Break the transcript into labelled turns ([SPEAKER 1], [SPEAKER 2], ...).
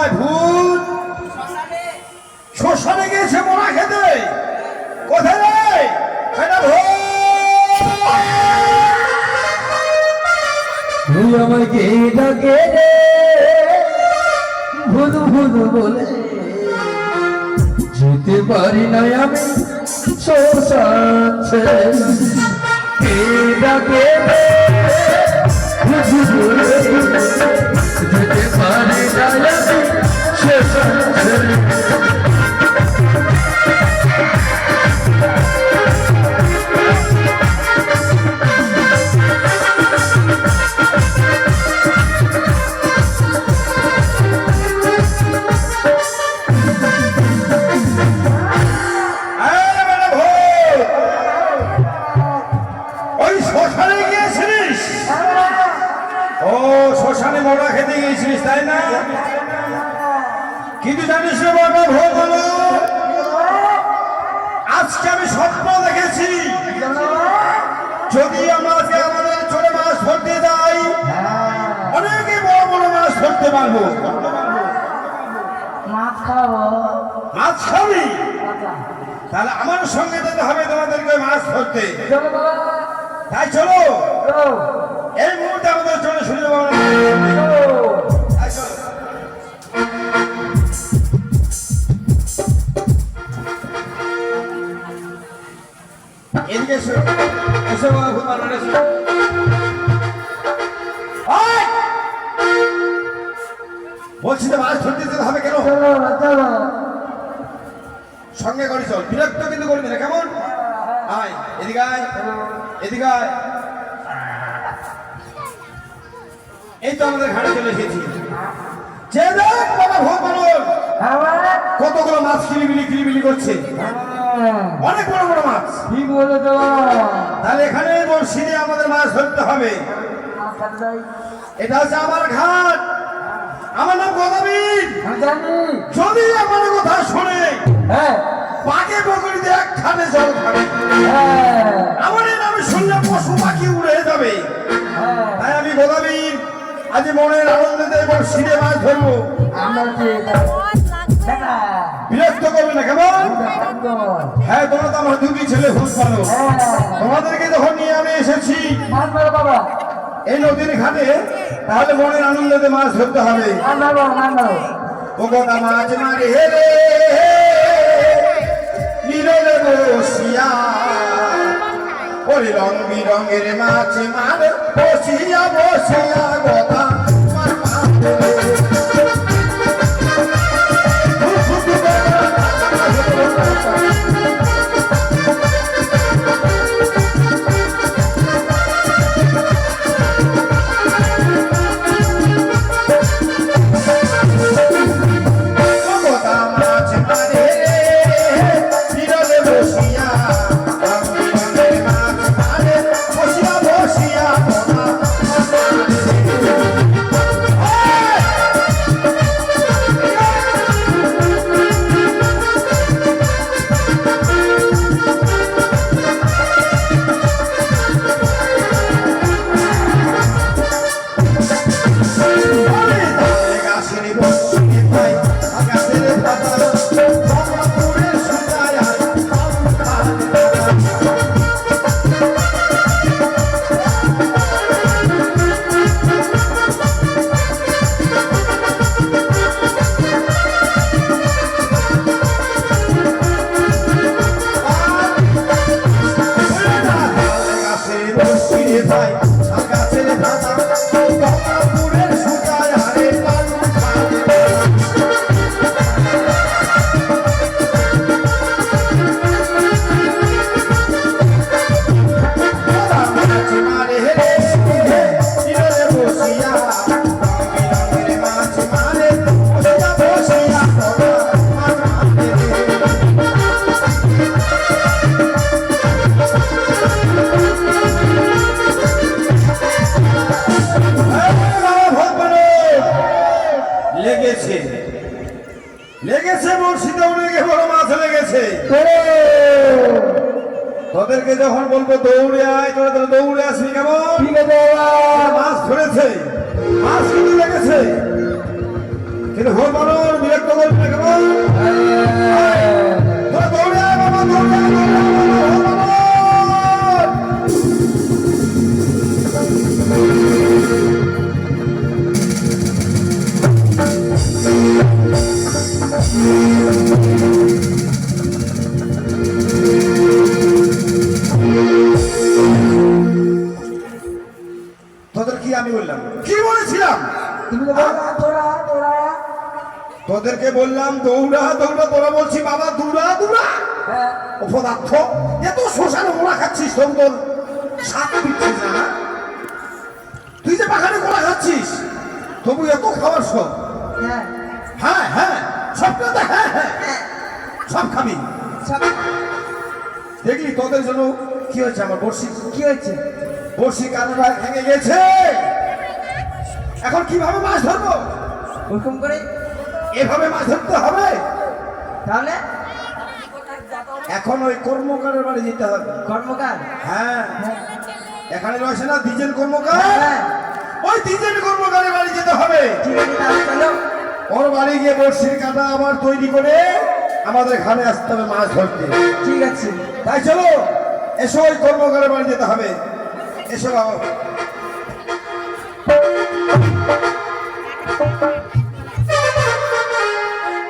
[SPEAKER 1] কোথায় ভূত? শ্মশানে গিয়েছে মোড়া খেতে। কোথায় রে? এটা
[SPEAKER 2] তুই আমাকে ডাকে রে ভুল ভুল বলে, যেতে পারি না আমি শ্মশান ছেড়ে। কে ডাকে রে ভুল বলে, যেতে পারি না আমি শ্মশান ছেড়ে।
[SPEAKER 1] মোড়া খেতে গিয়েছিস তাই না? কিন্তু জানিস রে বাবা ভোগ হলো, আজকে আমি স্বপ্ন দেখেছি যদি আমরা আজকে আমাদের ছোট মাছ ধরতে যাই অনেকে বড় বড় মাছ ধরতে পারবো। মাছ খাবি? তাহলে আমার সঙ্গে যেতে হবে তোমাদেরকে মাছ ধরতে। তাই চলো, এই মুহূর্তে আমাদের চলে শুনে যাবো। এদিকে এসো, এসো বলছি তো মাছ ধরতে যেতে হবে কেন? সঙ্গে করে চল, বিরক্ত কিন্তু করবি না কেমন? আয় এদিকে আয়, এদিকে আয়। এই তো আমাদের ঘাটে চলে এসেছি। যে দেখ বাবা ভোগ বানর কতগুলো মাছ কিলিবিলি করছে, অনেক বড় বড় মাছ।
[SPEAKER 2] ঠিক বলে তো,
[SPEAKER 1] তাহলে এখানে বড়শি দিয়ে আমাদের মাছ ধরতে হবে। এটা হচ্ছে আমার ঘাট, আমার নাম গদাবীর। যদি আমার কথা শোনে পাকে বকরিতে এক খানে জল খাবে, আমার এই নামে শুনলে পশু পাখি উড়ে যাবে। তাই আমি গদাবীর আজ মনের আনন্দে বড়শি দিয়ে মাছ ধরবো। বিরক্ত করবে না কেমন? হ্যাঁ, তোমরা তো আমার দুটি ছেলে ভূত পালো, তোমাদেরকে যখন নিয়ে আমি এসেছি এই নদীর ঘাটে, তাহলে মনের আনন্দে মাছ ধরতে হবে। ও গোটা মাছ মারে হেরে নীরবে বসিয়া, ওই রং বিরঙের মাছ মারে বসিয়া বসিয়া গোটা লেগেছে বড়শিতে অনেক বড় মাছ লেগেছে। তোদেরকে যখন বলবো দৌড়ে আয়, তোরা তোরা দৌড়ে আসবি কেমন? মাছ ধরেছে, মাছ কিন্তু লেগেছে, এটা হল মানুষ বিরক্ত করবে না কেমন তোরা দৌড়ে আয় বাবা দৌড়ে আয়, দৌড়ে আয় বাবা, হল মানুষ। তোদের কি আমি বললাম কি বলেছিলাম
[SPEAKER 2] তুমি তো বললা তোরা তোরা
[SPEAKER 1] তোদেরকে বললাম দৌড়া দৌড়া তোরা বলছি বাবা দৌড়া দৌড়া
[SPEAKER 2] হ্যাঁ
[SPEAKER 1] অপদার্থ এত শ্মশানে মোড়া খাচ্ছিস তোর সাথে দিচ্ছিস না তুই যে বাগানে মোড়া খাচ্ছিস তবু এত খাবার সব
[SPEAKER 2] হ্যাঁ
[SPEAKER 1] হ্যাঁ হ্যাঁ সবটাতে হ্যাঁ হ্যাঁ সব খাবি
[SPEAKER 2] সব
[SPEAKER 1] দেখলি তোদের জন্য কি হয়েছে আমার বর্ষি
[SPEAKER 2] কি হয়েছে
[SPEAKER 1] বর্ষি কারণটা ভেঙে গেছে এখন কিভাবে মাছ ধরবো
[SPEAKER 2] ওরকম করে
[SPEAKER 1] এভাবে মাছ ধরতে হবে
[SPEAKER 2] তাহলে
[SPEAKER 1] এখন ওই কর্মকারের বাড়ি যেতে হবে
[SPEAKER 2] কর্মকার
[SPEAKER 1] হ্যাঁ এখানে রয়েছে না দ্বিজেন কর্মকার
[SPEAKER 2] হ্যাঁ
[SPEAKER 1] ওই দ্বিজেন কর্মকারের বাড়ি যেতে হবে
[SPEAKER 2] ঠিক আছে তাহলে চলো
[SPEAKER 1] ওর বাড়ি গিয়ে বড়শির কাঁটা আবার তৈরি করে আমাদের ঘাটে আসতে হবে মাছ ধরতে
[SPEAKER 2] ঠিক আছে
[SPEAKER 1] তাই চলো এসো ওই কর্মকারের বাড়ি যেতে হবে এসো বাবা